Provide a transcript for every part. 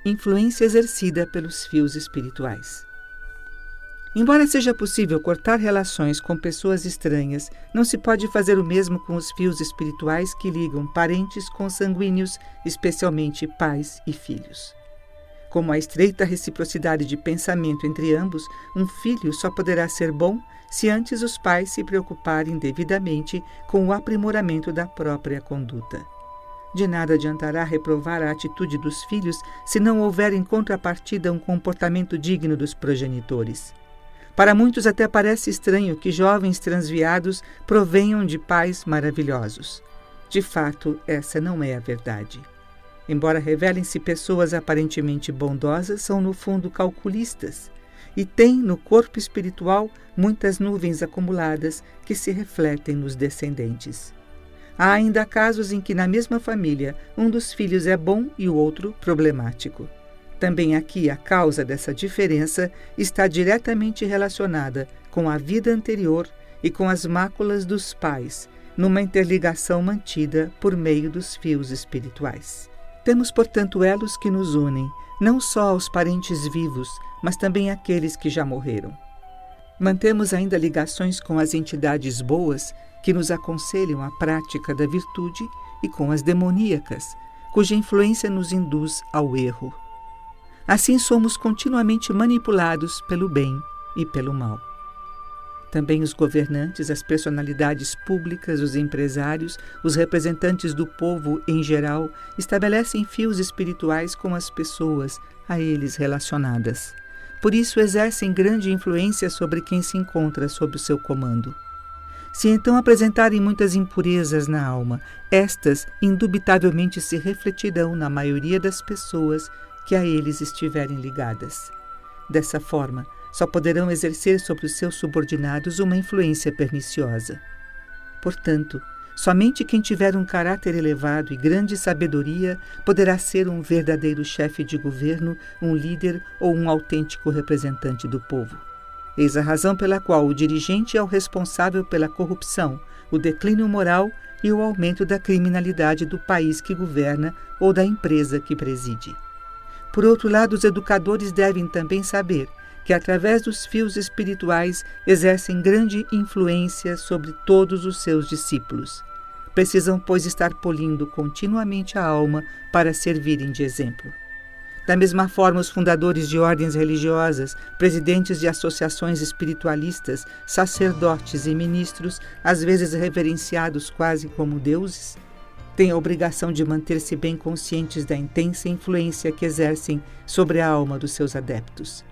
Influência exercida pelos fios espirituais. Embora seja possível cortar relações com pessoas estranhas, não se pode fazer o mesmo com os fios espirituais que ligam parentes consanguíneos, especialmente pais e filhos. Como há estreita reciprocidade de pensamento entre ambos, um filho só poderá ser bom se antes os pais se preocuparem devidamente com o aprimoramento da própria conduta. De nada adiantará reprovar a atitude dos filhos se não houver em contrapartida um comportamento digno dos progenitores. Para muitos até parece estranho que jovens transviados provenham de pais maravilhosos. De fato, essa não é a verdade. Embora revelem-se pessoas aparentemente bondosas, são no fundo calculistas e têm no corpo espiritual muitas nuvens acumuladas que se refletem nos descendentes. Há ainda casos em que na mesma família um dos filhos é bom e o outro problemático. Também aqui a causa dessa diferença está diretamente relacionada com a vida anterior e com as máculas dos pais, numa interligação mantida por meio dos fios espirituais. Temos, portanto, elos que nos unem, não só aos parentes vivos, mas também àqueles que já morreram. Mantemos ainda ligações com as entidades boas que nos aconselham a prática da virtude e com as demoníacas, cuja influência nos induz ao erro. Assim somos continuamente manipulados pelo bem e pelo mal. Também os governantes, as personalidades públicas, os empresários, os representantes do povo em geral, estabelecem fios espirituais com as pessoas a eles relacionadas. Por isso exercem grande influência sobre quem se encontra sob o seu comando. Se então apresentarem muitas impurezas na alma, estas indubitavelmente se refletirão na maioria das pessoas que a eles estiverem ligadas. Dessa forma, só poderão exercer sobre os seus subordinados uma influência perniciosa. Portanto, somente quem tiver um caráter elevado e grande sabedoria poderá ser um verdadeiro chefe de governo, um líder ou um autêntico representante do povo. Eis a razão pela qual o dirigente é o responsável pela corrupção, o declínio moral e o aumento da criminalidade do país que governa ou da empresa que preside. Por outro lado, os educadores devem também saber que, através dos fios espirituais, exercem grande influência sobre todos os seus discípulos. Precisam, pois, estar polindo continuamente a alma para servirem de exemplo. Da mesma forma, os fundadores de ordens religiosas, presidentes de associações espiritualistas, sacerdotes e ministros, às vezes reverenciados quase como deuses, têm a obrigação de manter-se bem conscientes da intensa influência que exercem sobre a alma dos seus adeptos.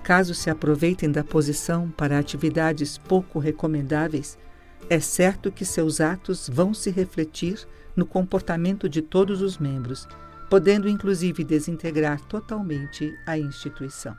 Caso se aproveitem da posição para atividades pouco recomendáveis, é certo que seus atos vão se refletir no comportamento de todos os membros, podendo inclusive desintegrar totalmente a instituição.